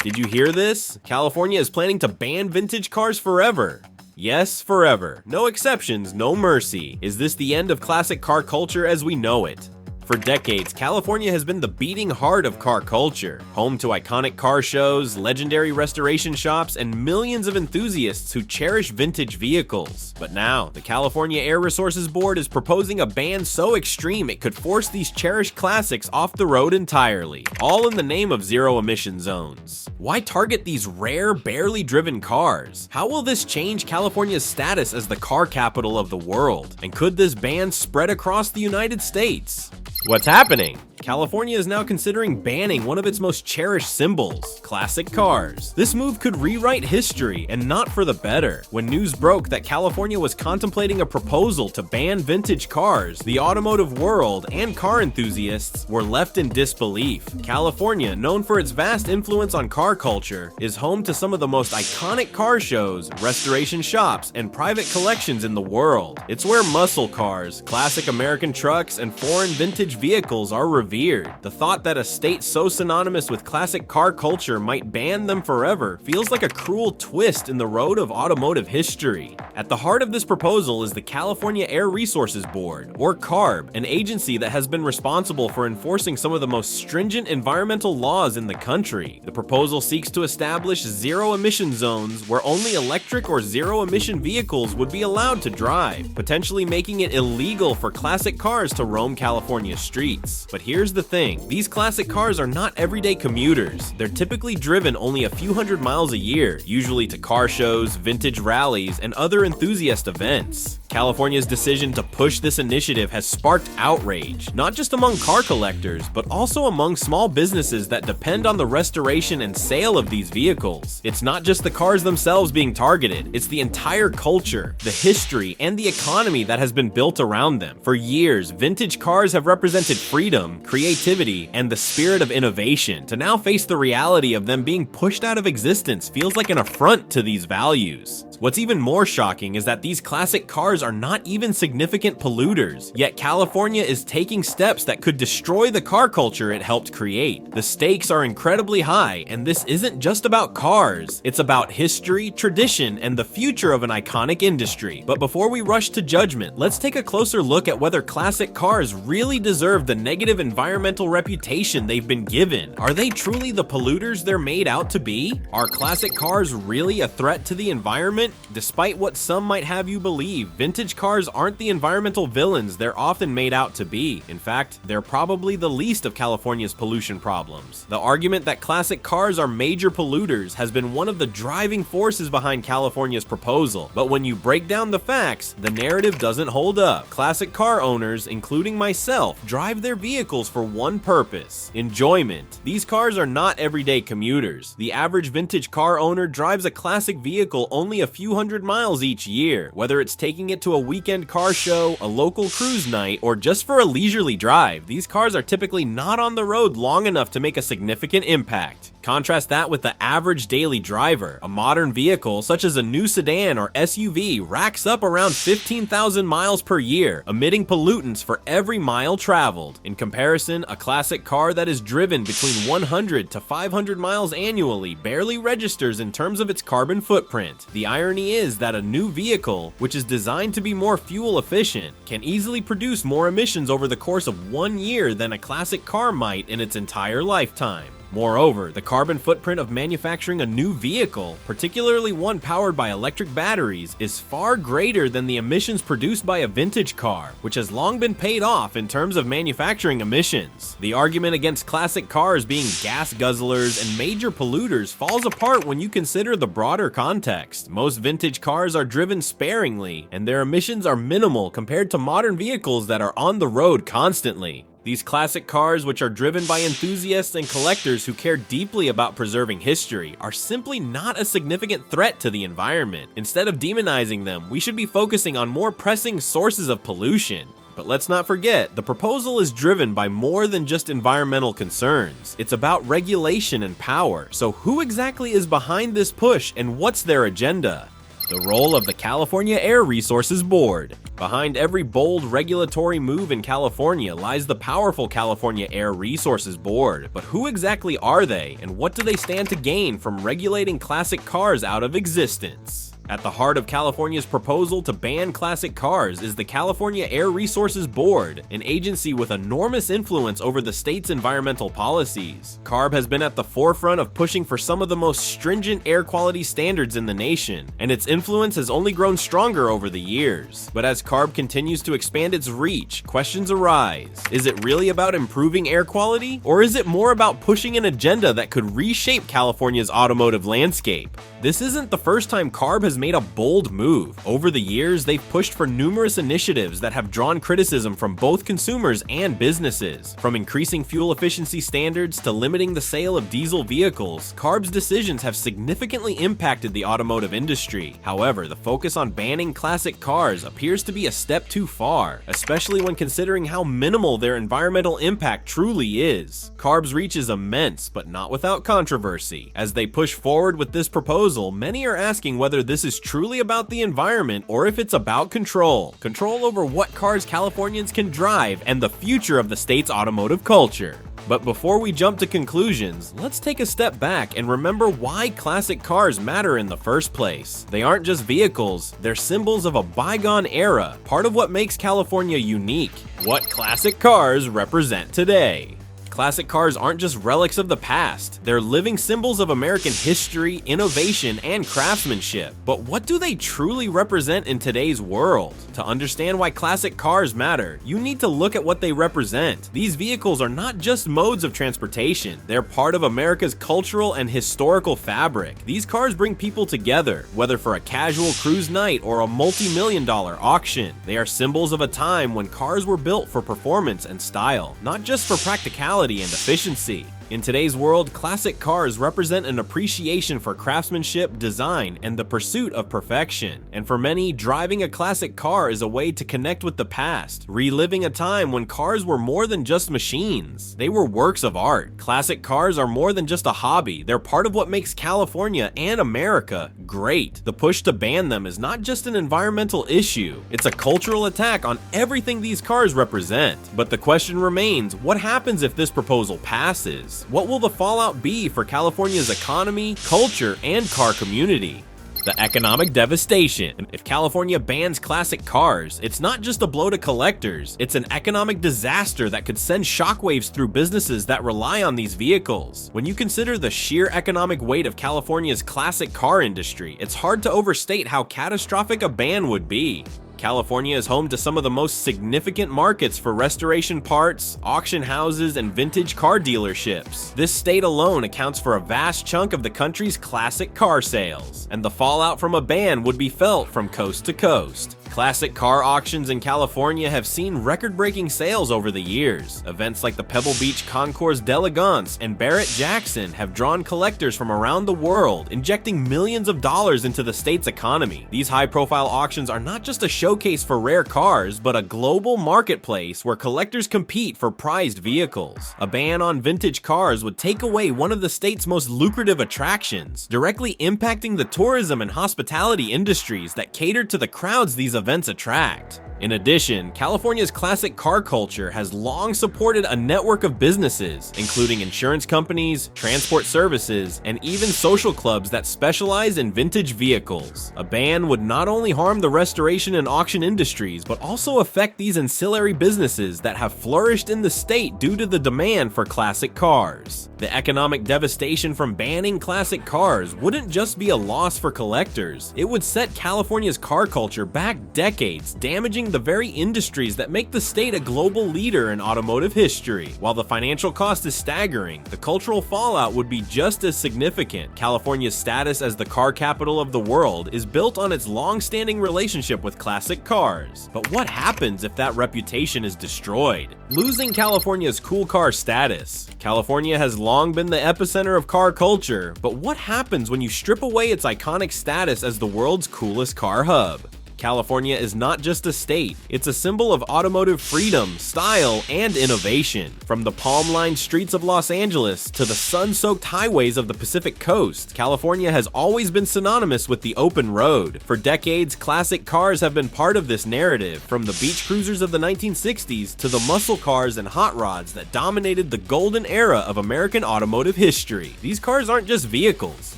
Did you hear this? California is planning to ban vintage cars forever. Yes, forever. No exceptions, no mercy. Is this the end of classic car culture as we know it? For decades, California has been the beating heart of car culture, home to iconic car shows, legendary restoration shops, and millions of enthusiasts who cherish vintage vehicles. But now, the California Air Resources Board is proposing a ban so extreme it could force these cherished classics off the road entirely, all in the name of zero-emission zones. Why target these rare, barely driven cars? How will this change California's status as the car capital of the world? And could this ban spread across the United States? What's happening? California is now considering banning one of its most cherished symbols, classic cars. This move could rewrite history, and not for the better. When news broke that California was contemplating a proposal to ban vintage cars, the automotive world and car enthusiasts were left in disbelief. California, known for its vast influence on car culture, is home to some of the most iconic car shows, restoration shops, and private collections in the world. It's where muscle cars, classic American trucks, and foreign vintage vehicles are revered. The thought that a state so synonymous with classic car culture might ban them forever feels like a cruel twist in the road of automotive history. At the heart of this proposal is the California Air Resources Board, or CARB, an agency that has been responsible for enforcing some of the most stringent environmental laws in the country. The proposal seeks to establish zero-emission zones where only electric or zero-emission vehicles would be allowed to drive, potentially making it illegal for classic cars to roam California's streets. But here's the thing, these classic cars are not everyday commuters. They're typically driven only a few hundred miles a year, usually to car shows, vintage rallies, and other enthusiast events. California's decision to push this initiative has sparked outrage, not just among car collectors, but also among small businesses that depend on the restoration and sale of these vehicles. It's not just the cars themselves being targeted, it's the entire culture, the history, and the economy that has been built around them. For years, vintage cars have represented freedom, creativity, and the spirit of innovation. To now face the reality of them being pushed out of existence feels like an affront to these values. What's even more shocking is that these classic cars are not even significant polluters, yet California is taking steps that could destroy the car culture it helped create. The stakes are incredibly high, and this isn't just about cars. It's about history, tradition, and the future of an iconic industry. But before we rush to judgment, let's take a closer look at whether classic cars really deserve the negative environmental reputation they've been given. Are they truly the polluters they're made out to be? Are classic cars really a threat to the environment? Despite what some might have you believe, vintage cars aren't the environmental villains they're often made out to be. In fact, they're probably the least of California's pollution problems. The argument that classic cars are major polluters has been one of the driving forces behind California's proposal. But when you break down the facts, the narrative doesn't hold up. Classic car owners, including myself, drive their vehicles for one purpose: enjoyment. These cars are not everyday commuters. The average vintage car owner drives a classic vehicle only a few hundred miles each year, whether it's taking it to a weekend car show, a local cruise night, or just for a leisurely drive. These cars are typically not on the road long enough to make a significant impact. Contrast that with the average daily driver. A modern vehicle, such as a new sedan or SUV, racks up around 15,000 miles per year, emitting pollutants for every mile traveled. In comparison, a classic car that is driven between 100 to 500 miles annually barely registers in terms of its carbon footprint. The irony is that a new vehicle, which is designed to be more fuel efficient, can easily produce more emissions over the course of 1 year than a classic car might in its entire lifetime. Moreover, the carbon footprint of manufacturing a new vehicle, particularly one powered by electric batteries, is far greater than the emissions produced by a vintage car, which has long been paid off in terms of manufacturing emissions. The argument against classic cars being gas guzzlers and major polluters falls apart when you consider the broader context. Most vintage cars are driven sparingly, and their emissions are minimal compared to modern vehicles that are on the road constantly. These classic cars, which are driven by enthusiasts and collectors who care deeply about preserving history, are simply not a significant threat to the environment. Instead of demonizing them, we should be focusing on more pressing sources of pollution. But let's not forget, the proposal is driven by more than just environmental concerns. It's about regulation and power. So who exactly is behind this push, and what's their agenda? The role of the California Air Resources Board. Behind every bold regulatory move in California lies the powerful California Air Resources Board. But who exactly are they, and what do they stand to gain from regulating classic cars out of existence? At the heart of California's proposal to ban classic cars is the California Air Resources Board, an agency with enormous influence over the state's environmental policies. CARB has been at the forefront of pushing for some of the most stringent air quality standards in the nation, and its influence has only grown stronger over the years. But as CARB continues to expand its reach, questions arise. Is it really about improving air quality, or is it more about pushing an agenda that could reshape California's automotive landscape? This isn't the first time CARB has made a bold move. Over the years, they've pushed for numerous initiatives that have drawn criticism from both consumers and businesses. From increasing fuel efficiency standards to limiting the sale of diesel vehicles, CARB's decisions have significantly impacted the automotive industry. However, the focus on banning classic cars appears to be a step too far, especially when considering how minimal their environmental impact truly is. CARB's reach is immense, but not without controversy. As they push forward with this proposal, many are asking whether this is truly about the environment or if it's about control. Control over what cars Californians can drive and the future of the state's automotive culture. But before we jump to conclusions, let's take a step back and remember why classic cars matter in the first place. They aren't just vehicles, they're symbols of a bygone era, part of what makes California unique. What classic cars represent today? Classic cars aren't just relics of the past, they're living symbols of American history, innovation, and craftsmanship. But what do they truly represent in today's world? To understand why classic cars matter, you need to look at what they represent. These vehicles are not just modes of transportation, they're part of America's cultural and historical fabric. These cars bring people together, whether for a casual cruise night or a multi-million-dollar auction. They are symbols of a time when cars were built for performance and style, not just for practicality and efficiency. In today's world, classic cars represent an appreciation for craftsmanship, design, and the pursuit of perfection. And for many, driving a classic car is a way to connect with the past, reliving a time when cars were more than just machines. They were works of art. Classic cars are more than just a hobby. They're part of what makes California and America great. The push to ban them is not just an environmental issue. It's a cultural attack on everything these cars represent. But the question remains, what happens if this proposal passes? What will the fallout be for California's economy, culture, and car community? The economic devastation. If California bans classic cars, it's not just a blow to collectors, it's an economic disaster that could send shockwaves through businesses that rely on these vehicles. When you consider the sheer economic weight of California's classic car industry, it's hard to overstate how catastrophic a ban would be. California is home to some of the most significant markets for restoration parts, auction houses, and vintage car dealerships. This state alone accounts for a vast chunk of the country's classic car sales, and the fallout from a ban would be felt from coast to coast. Classic car auctions in California have seen record-breaking sales over the years. Events like the Pebble Beach Concours d'Elegance and Barrett-Jackson have drawn collectors from around the world, injecting millions of dollars into the state's economy. These high-profile auctions are not just a showcase for rare cars, but a global marketplace where collectors compete for prized vehicles. A ban on vintage cars would take away one of the state's most lucrative attractions, directly impacting the tourism and hospitality industries that cater to the crowds these events attract. In addition, California's classic car culture has long supported a network of businesses, including insurance companies, transport services, and even social clubs that specialize in vintage vehicles. A ban would not only harm the restoration and auction industries, but also affect these ancillary businesses that have flourished in the state due to the demand for classic cars. The economic devastation from banning classic cars wouldn't just be a loss for collectors, it would set California's car culture back decades, damaging the very industries that make the state a global leader in automotive history. While the financial cost is staggering, the cultural fallout would be just as significant. California's status as the car capital of the world is built on its long-standing relationship with classic cars. But what happens if that reputation is destroyed? Losing California's cool car status. California has long been the epicenter of car culture, but what happens when you strip away its iconic status as the world's coolest car hub? California is not just a state, it's a symbol of automotive freedom, style, and innovation. From the palm-lined streets of Los Angeles to the sun-soaked highways of the Pacific Coast, California has always been synonymous with the open road. For decades, classic cars have been part of this narrative, from the beach cruisers of the 1960s to the muscle cars and hot rods that dominated the golden era of American automotive history. These cars aren't just vehicles,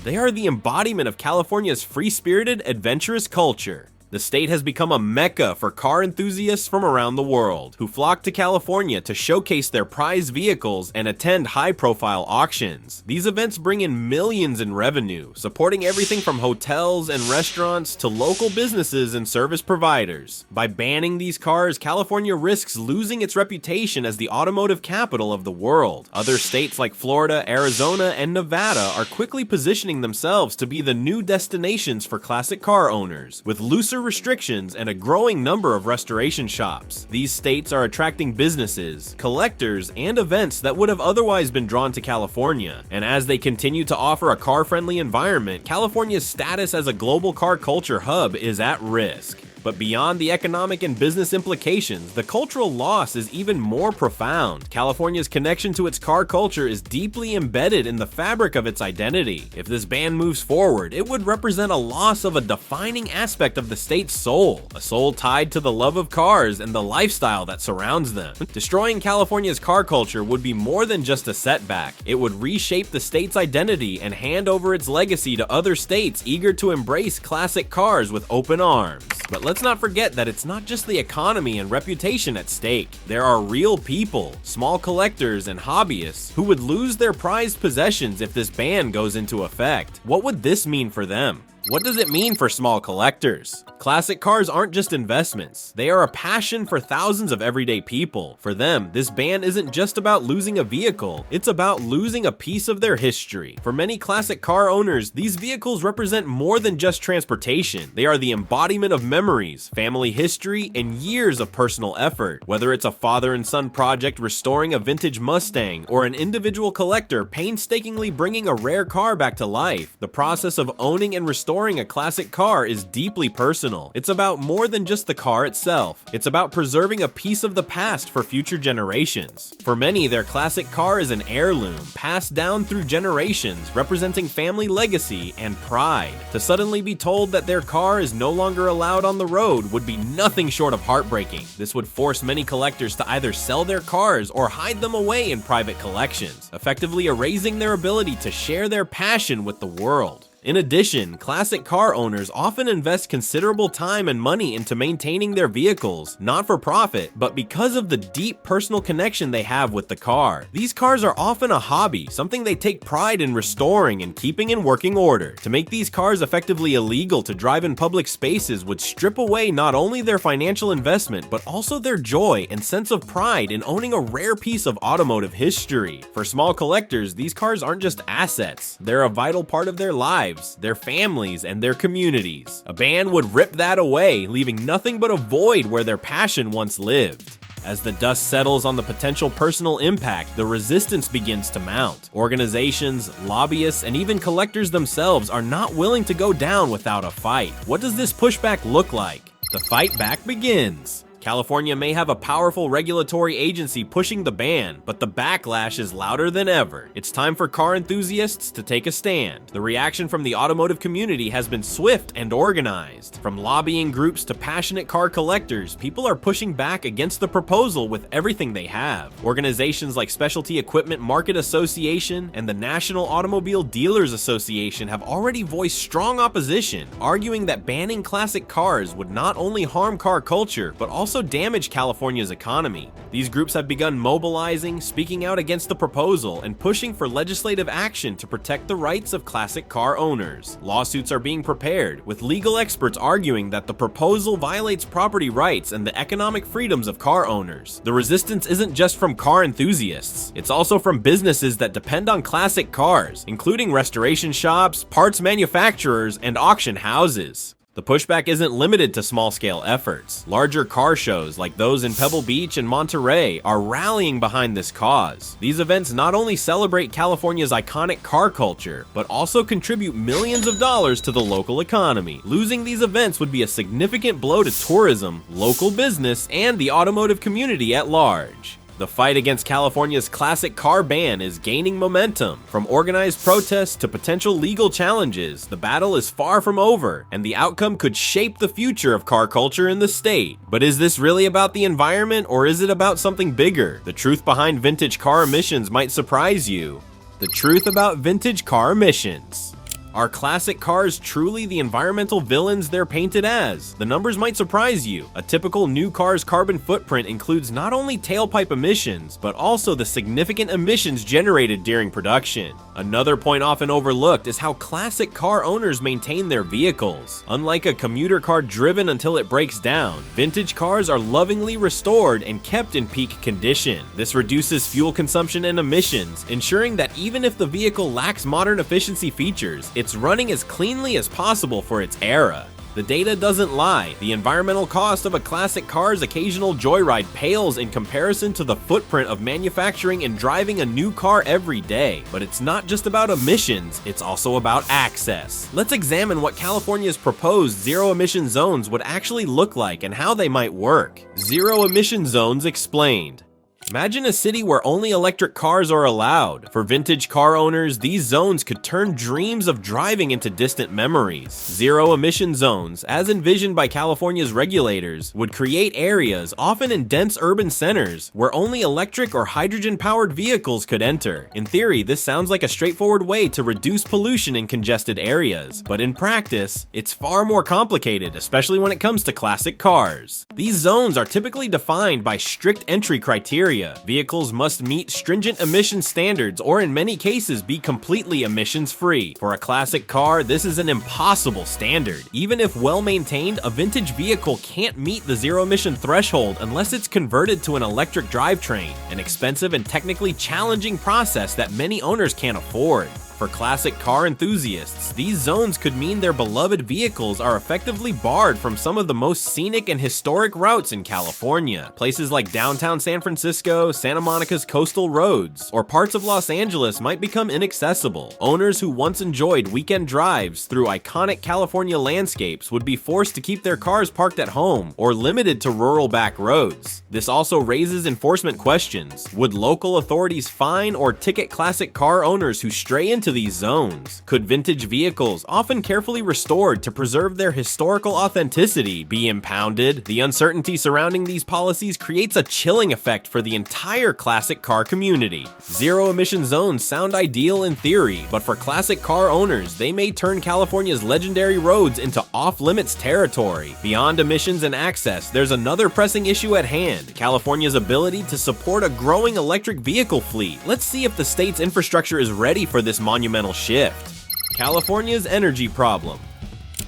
they are the embodiment of California's free-spirited, adventurous culture. The state has become a mecca for car enthusiasts from around the world, who flock to California to showcase their prized vehicles and attend high-profile auctions. These events bring in millions in revenue, supporting everything from hotels and restaurants to local businesses and service providers. By banning these cars, California risks losing its reputation as the automotive capital of the world. Other states like Florida, Arizona, and Nevada are quickly positioning themselves to be the new destinations for classic car owners, with looser restrictions and a growing number of restoration shops. These states are attracting businesses, collectors, and events that would have otherwise been drawn to California. And as they continue to offer a car-friendly environment, California's status as a global car culture hub is at risk. But beyond the economic and business implications, the cultural loss is even more profound. California's connection to its car culture is deeply embedded in the fabric of its identity. If this ban moves forward, it would represent a loss of a defining aspect of the state's soul, a soul tied to the love of cars and the lifestyle that surrounds them. Destroying California's car culture would be more than just a setback. It would reshape the state's identity and hand over its legacy to other states eager to embrace classic cars with open arms. But let's not forget that it's not just the economy and reputation at stake. There are real people, small collectors and hobbyists, who would lose their prized possessions if this ban goes into effect. What would this mean for them? What does it mean for small collectors? Classic cars aren't just investments, they are a passion for thousands of everyday people. For them, this ban isn't just about losing a vehicle, it's about losing a piece of their history. For many classic car owners, these vehicles represent more than just transportation. They are the embodiment of memories, family history, and years of personal effort. Whether it's a father and son project restoring a vintage Mustang, or an individual collector painstakingly bringing a rare car back to life, the process of owning and restoring a classic car is deeply personal. It's about more than just the car itself. It's about preserving a piece of the past for future generations. For many, their classic car is an heirloom, passed down through generations, representing family legacy and pride. To suddenly be told that their car is no longer allowed on the road would be nothing short of heartbreaking. This would force many collectors to either sell their cars or hide them away in private collections, effectively erasing their ability to share their passion with the world. In addition, classic car owners often invest considerable time and money into maintaining their vehicles, not for profit, but because of the deep personal connection they have with the car. These cars are often a hobby, something they take pride in restoring and keeping in working order. To make these cars effectively illegal to drive in public spaces would strip away not only their financial investment, but also their joy and sense of pride in owning a rare piece of automotive history. For small collectors, these cars aren't just assets, they're a vital part of their lives, their families, and their communities. A ban would rip that away, leaving nothing but a void where their passion once lived. As the dust settles on the potential personal impact, the resistance begins to mount. Organizations, lobbyists, and even collectors themselves are not willing to go down without a fight. What does this pushback look like? The fight back begins. California may have a powerful regulatory agency pushing the ban, but the backlash is louder than ever. It's time for car enthusiasts to take a stand. The reaction from the automotive community has been swift and organized. From lobbying groups to passionate car collectors, people are pushing back against the proposal with everything they have. Organizations like Specialty Equipment Market Association and the National Automobile Dealers Association have already voiced strong opposition, arguing that banning classic cars would not only harm car culture, but also damage California's economy. These groups have begun mobilizing, speaking out against the proposal, and pushing for legislative action to protect the rights of classic car owners. Lawsuits are being prepared, with legal experts arguing that the proposal violates property rights and the economic freedoms of car owners. The resistance isn't just from car enthusiasts, it's also from businesses that depend on classic cars, including restoration shops, parts manufacturers, and auction houses. The pushback isn't limited to small-scale efforts. Larger car shows like those in Pebble Beach and Monterey are rallying behind this cause. These events not only celebrate California's iconic car culture, but also contribute millions of dollars to the local economy. Losing these events would be a significant blow to tourism, local business, and the automotive community at large. The fight against California's classic car ban is gaining momentum. From organized protests to potential legal challenges, the battle is far from over, and the outcome could shape the future of car culture in the state. But is this really about the environment, or is it about something bigger? The truth behind vintage car emissions might surprise you. The truth about vintage car emissions. Are classic cars truly the environmental villains they're painted as? The numbers might surprise you. A typical new car's carbon footprint includes not only tailpipe emissions, but also the significant emissions generated during production. Another point often overlooked is how classic car owners maintain their vehicles. Unlike a commuter car driven until it breaks down, vintage cars are lovingly restored and kept in peak condition. This reduces fuel consumption and emissions, ensuring that even if the vehicle lacks modern efficiency features, it's running as cleanly as possible for its era. The data doesn't lie. The environmental cost of a classic car's occasional joyride pales in comparison to the footprint of manufacturing and driving a new car every day. But it's not just about emissions, it's also about access. Let's examine what California's proposed zero-emission zones would actually look like and how they might work. Zero-emission zones explained. Imagine a city where only electric cars are allowed. For vintage car owners, these zones could turn dreams of driving into distant memories. Zero-emission zones, as envisioned by California's regulators, would create areas, often in dense urban centers, where only electric or hydrogen-powered vehicles could enter. In theory, this sounds like a straightforward way to reduce pollution in congested areas, but in practice, it's far more complicated, especially when it comes to classic cars. These zones are typically defined by strict entry criteria. Vehicles must meet stringent emission standards or in many cases be completely emissions-free. For a classic car, this is an impossible standard. Even if well-maintained, a vintage vehicle can't meet the zero-emission threshold unless it's converted to an electric drivetrain, an expensive and technically challenging process that many owners can't afford. For classic car enthusiasts, these zones could mean their beloved vehicles are effectively barred from some of the most scenic and historic routes in California. Places like downtown San Francisco, Santa Monica's coastal roads, or parts of Los Angeles might become inaccessible. Owners who once enjoyed weekend drives through iconic California landscapes would be forced to keep their cars parked at home or limited to rural back roads. This also raises enforcement questions. Would local authorities fine or ticket classic car owners who stray into these zones? Could vintage vehicles, often carefully restored to preserve their historical authenticity, be impounded? The uncertainty surrounding these policies creates a chilling effect for the entire classic car community. Zero-emission zones sound ideal in theory, but for classic car owners, they may turn California's legendary roads into off-limits territory. Beyond emissions and access, there's another pressing issue at hand: California's ability to support a growing electric vehicle fleet. Let's see if the state's infrastructure is ready for this monumental shift. California's energy problem.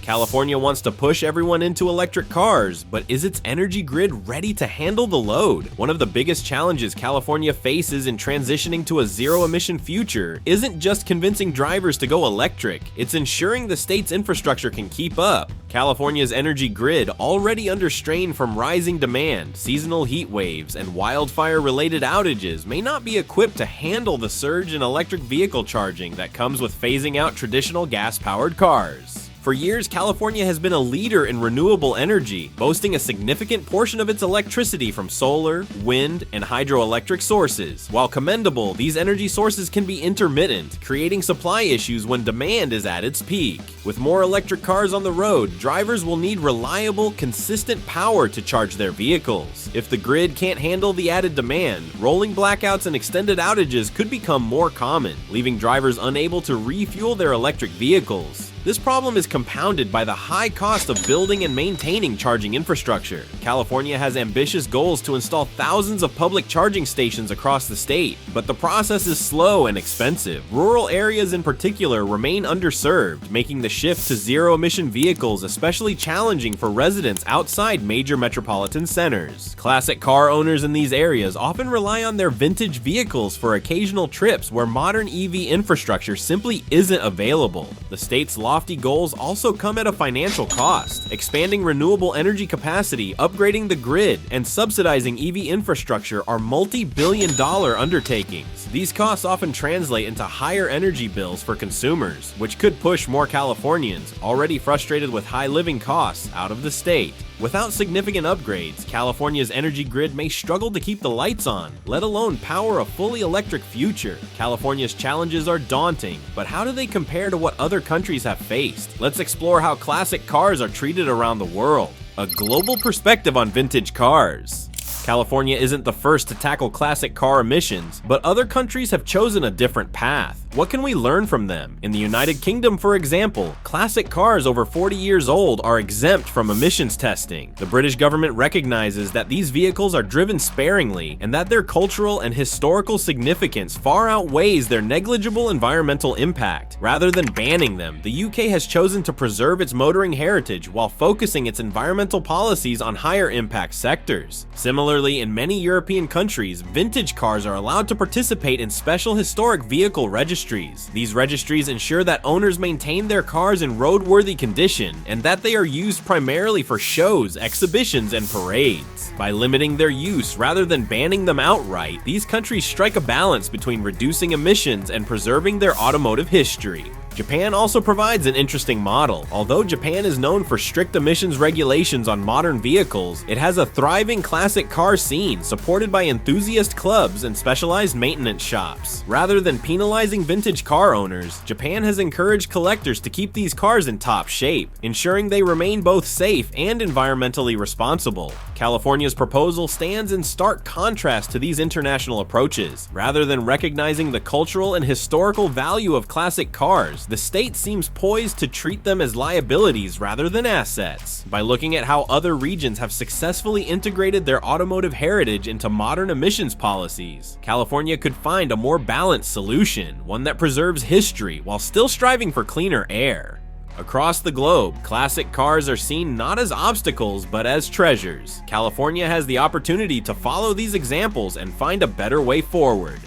California wants to push everyone into electric cars, but is its energy grid ready to handle the load? One of the biggest challenges California faces in transitioning to a zero-emission future isn't just convincing drivers to go electric, it's ensuring the state's infrastructure can keep up. California's energy grid, already under strain from rising demand, seasonal heat waves, and wildfire-related outages, may not be equipped to handle the surge in electric vehicle charging that comes with phasing out traditional gas-powered cars. For years, California has been a leader in renewable energy, boasting a significant portion of its electricity from solar, wind, and hydroelectric sources. While commendable, these energy sources can be intermittent, creating supply issues when demand is at its peak. With more electric cars on the road, drivers will need reliable, consistent power to charge their vehicles. If the grid can't handle the added demand, rolling blackouts and extended outages could become more common, leaving drivers unable to refuel their electric vehicles. This problem is compounded by the high cost of building and maintaining charging infrastructure. California has ambitious goals to install thousands of public charging stations across the state, but the process is slow and expensive. Rural areas in particular remain underserved, making the shift to zero-emission vehicles especially challenging for residents outside major metropolitan centers. Classic car owners in these areas often rely on their vintage vehicles for occasional trips where modern EV infrastructure simply isn't available. The The state's lofty goals also come at a financial cost. Expanding renewable energy capacity, upgrading the grid, and subsidizing EV infrastructure are multi-billion-dollar undertakings. These costs often translate into higher energy bills for consumers, which could push more Californians, already frustrated with high living costs, out of the state. Without significant upgrades, California's energy grid may struggle to keep the lights on, let alone power a fully electric future. California's challenges are daunting, but how do they compare to what other countries have faced? Let's explore how classic cars are treated around the world. A global perspective on vintage cars. California isn't the first to tackle classic car emissions, but other countries have chosen a different path. What can we learn from them? In the United Kingdom, for example, classic cars over 40 years old are exempt from emissions testing. The British government recognizes that these vehicles are driven sparingly and that their cultural and historical significance far outweighs their negligible environmental impact. Rather than banning them, the UK has chosen to preserve its motoring heritage while focusing its environmental policies on higher impact sectors. Similarly, in many European countries, vintage cars are allowed to participate in special historic vehicle registries. These registries ensure that owners maintain their cars in roadworthy condition and that they are used primarily for shows, exhibitions, and parades. By limiting their use rather than banning them outright, these countries strike a balance between reducing emissions and preserving their automotive history. Japan also provides an interesting model. Although Japan is known for strict emissions regulations on modern vehicles, it has a thriving classic car scene supported by enthusiast clubs and specialized maintenance shops. Rather than penalizing vintage car owners, Japan has encouraged collectors to keep these cars in top shape, ensuring they remain both safe and environmentally responsible. California's proposal stands in stark contrast to these international approaches. Rather than recognizing the cultural and historical value of classic cars, the state seems poised to treat them as liabilities rather than assets. By looking at how other regions have successfully integrated their automotive heritage into modern emissions policies, California could find a more balanced solution, one that preserves history while still striving for cleaner air. Across the globe, classic cars are seen not as obstacles but as treasures. California has the opportunity to follow these examples and find a better way forward.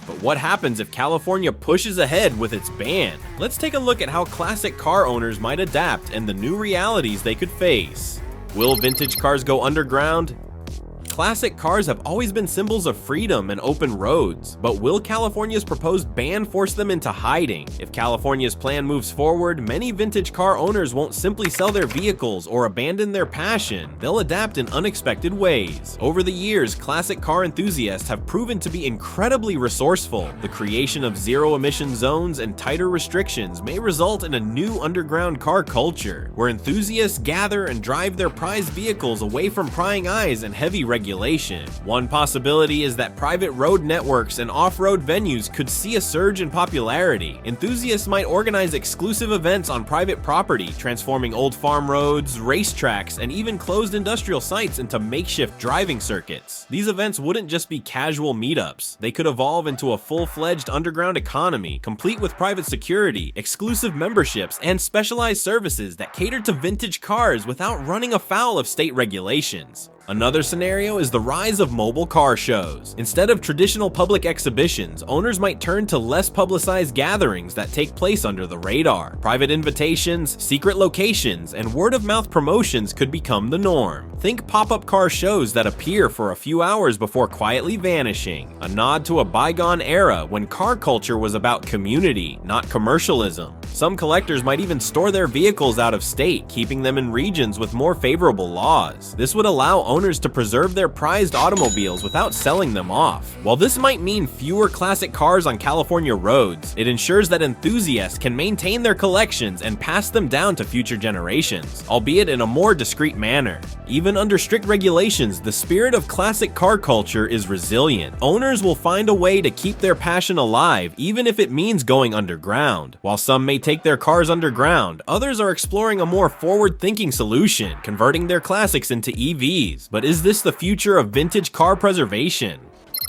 But what happens if California pushes ahead with its ban? Let's take a look at how classic car owners might adapt and the new realities they could face. Will vintage cars go underground? Classic cars have always been symbols of freedom and open roads, but will California's proposed ban force them into hiding? If California's plan moves forward, many vintage car owners won't simply sell their vehicles or abandon their passion. They'll adapt in unexpected ways. Over the years, classic car enthusiasts have proven to be incredibly resourceful. The creation of zero-emission zones and tighter restrictions may result in a new underground car culture, where enthusiasts gather and drive their prized vehicles away from prying eyes and heavy regulation. One possibility is that private road networks and off-road venues could see a surge in popularity. Enthusiasts might organize exclusive events on private property, transforming old farm roads, racetracks, and even closed industrial sites into makeshift driving circuits. These events wouldn't just be casual meetups. They could evolve into a full-fledged underground economy, complete with private security, exclusive memberships, and specialized services that cater to vintage cars without running afoul of state regulations. Another scenario is the rise of mobile car shows. Instead of traditional public exhibitions, owners might turn to less publicized gatherings that take place under the radar. Private invitations, secret locations, and word-of-mouth promotions could become the norm. Think pop-up car shows that appear for a few hours before quietly vanishing, a nod to a bygone era when car culture was about community, not commercialism. Some collectors might even store their vehicles out of state, keeping them in regions with more favorable laws. This would allow owners to preserve their prized automobiles without selling them off. While this might mean fewer classic cars on California roads, it ensures that enthusiasts can maintain their collections and pass them down to future generations, albeit in a more discreet manner. Even under strict regulations, the spirit of classic car culture is resilient. Owners will find a way to keep their passion alive, even if it means going underground. While some may take their cars underground, others are exploring a more forward-thinking solution, converting their classics into EVs. But is this the future of vintage car preservation?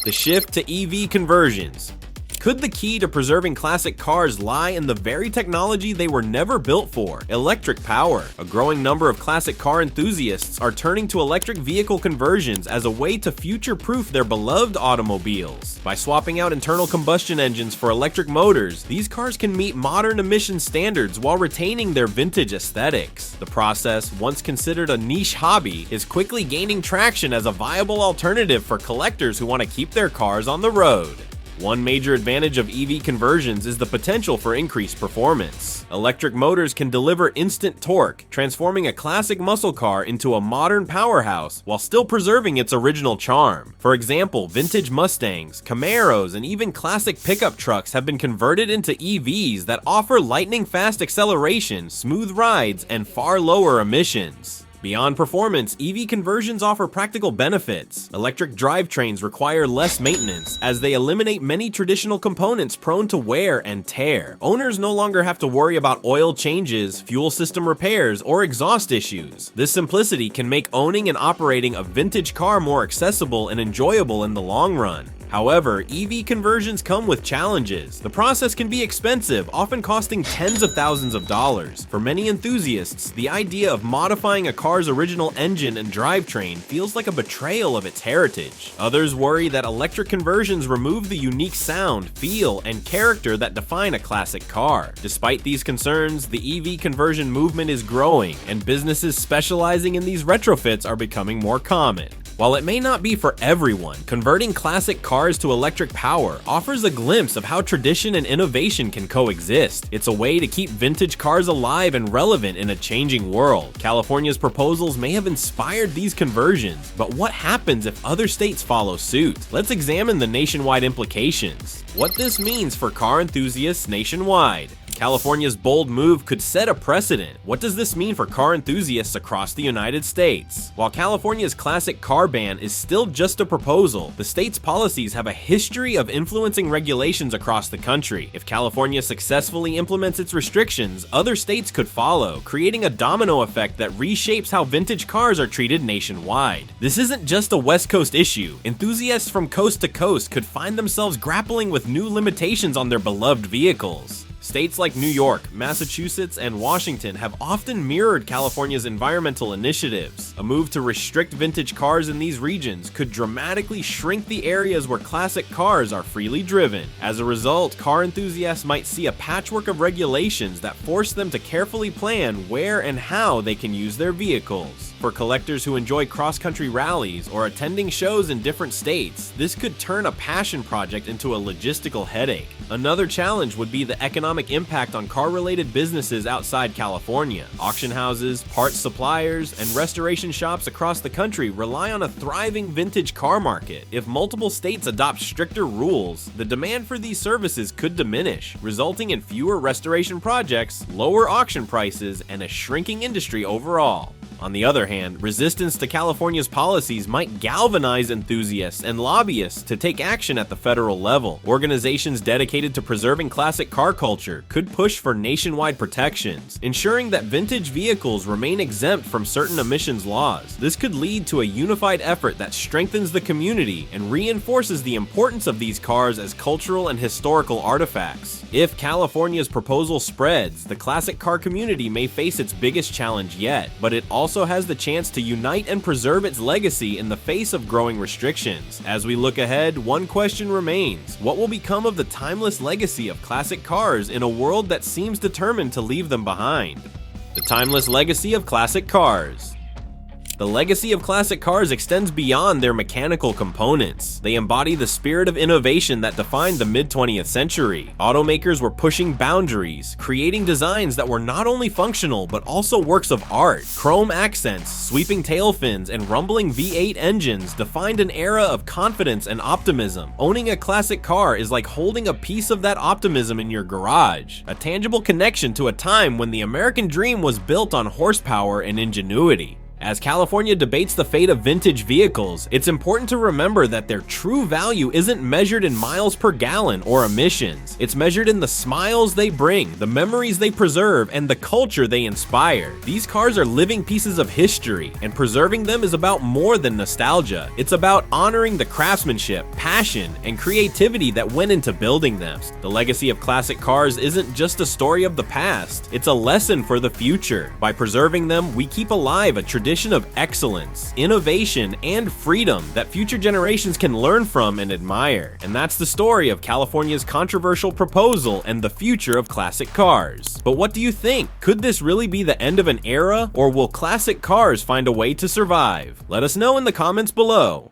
The shift to EV conversions. Could the key to preserving classic cars lie in the very technology they were never built for, electric power? A growing number of classic car enthusiasts are turning to electric vehicle conversions as a way to future-proof their beloved automobiles. By swapping out internal combustion engines for electric motors, these cars can meet modern emission standards while retaining their vintage aesthetics. The process, once considered a niche hobby, is quickly gaining traction as a viable alternative for collectors who want to keep their cars on the road. One major advantage of EV conversions is the potential for increased performance. Electric motors can deliver instant torque, transforming a classic muscle car into a modern powerhouse while still preserving its original charm. For example, vintage Mustangs, Camaros, and even classic pickup trucks have been converted into EVs that offer lightning-fast acceleration, smooth rides, and far lower emissions. Beyond performance, EV conversions offer practical benefits. Electric drivetrains require less maintenance, as they eliminate many traditional components prone to wear and tear. Owners no longer have to worry about oil changes, fuel system repairs, or exhaust issues. This simplicity can make owning and operating a vintage car more accessible and enjoyable in the long run. However, EV conversions come with challenges. The process can be expensive, often costing tens of thousands of dollars. For many enthusiasts, the idea of modifying a car's original engine and drivetrain feels like a betrayal of its heritage. Others worry that electric conversions remove the unique sound, feel, and character that define a classic car. Despite these concerns, the EV conversion movement is growing, and businesses specializing in these retrofits are becoming more common. While it may not be for everyone, converting classic cars to electric power offers a glimpse of how tradition and innovation can coexist. It's a way to keep vintage cars alive and relevant in a changing world. California's proposals may have inspired these conversions, but what happens if other states follow suit? Let's examine the nationwide implications. What this means for car enthusiasts nationwide. California's bold move could set a precedent. What does this mean for car enthusiasts across the United States? While California's classic car ban is still just a proposal, the state's policies have a history of influencing regulations across the country. If California successfully implements its restrictions, other states could follow, creating a domino effect that reshapes how vintage cars are treated nationwide. This isn't just a West Coast issue. Enthusiasts from coast to coast could find themselves grappling with new limitations on their beloved vehicles. States like New York, Massachusetts, and Washington have often mirrored California's environmental initiatives. A move to restrict vintage cars in these regions could dramatically shrink the areas where classic cars are freely driven. As a result, car enthusiasts might see a patchwork of regulations that force them to carefully plan where and how they can use their vehicles. For collectors who enjoy cross-country rallies or attending shows in different states, this could turn a passion project into a logistical headache. Another challenge would be the economic impact on car-related businesses outside California. Auction houses, parts suppliers, and restoration shops across the country rely on a thriving vintage car market. If multiple states adopt stricter rules, the demand for these services could diminish, resulting in fewer restoration projects, lower auction prices, and a shrinking industry overall. On the other hand, resistance to California's policies might galvanize enthusiasts and lobbyists to take action at the federal level. Organizations dedicated to preserving classic car culture could push for nationwide protections, ensuring that vintage vehicles remain exempt from certain emissions laws. This could lead to a unified effort that strengthens the community and reinforces the importance of these cars as cultural and historical artifacts. If California's proposal spreads, the classic car community may face its biggest challenge yet, but it also has the chance to unite and preserve its legacy in the face of growing restrictions. As we look ahead, one question remains: what will become of the timeless legacy of classic cars in a world that seems determined to leave them behind? The timeless legacy of classic cars. The legacy of classic cars extends beyond their mechanical components. They embody the spirit of innovation that defined the mid-20th century. Automakers were pushing boundaries, creating designs that were not only functional but also works of art. Chrome accents, sweeping tail fins, and rumbling V8 engines defined an era of confidence and optimism. Owning a classic car is like holding a piece of that optimism in your garage, a tangible connection to a time when the American dream was built on horsepower and ingenuity. As California debates the fate of vintage vehicles, it's important to remember that their true value isn't measured in miles per gallon or emissions. It's measured in the smiles they bring, the memories they preserve, and the culture they inspire. These cars are living pieces of history, and preserving them is about more than nostalgia. It's about honoring the craftsmanship, passion, and creativity that went into building them. The legacy of classic cars isn't just a story of the past, it's a lesson for the future. By preserving them, we keep alive a tradition of excellence, innovation, and freedom that future generations can learn from and admire. And that's the story of California's controversial proposal and the future of classic cars. But what do you think? Could this really be the end of an era, or will classic cars find a way to survive? Let us know in the comments below.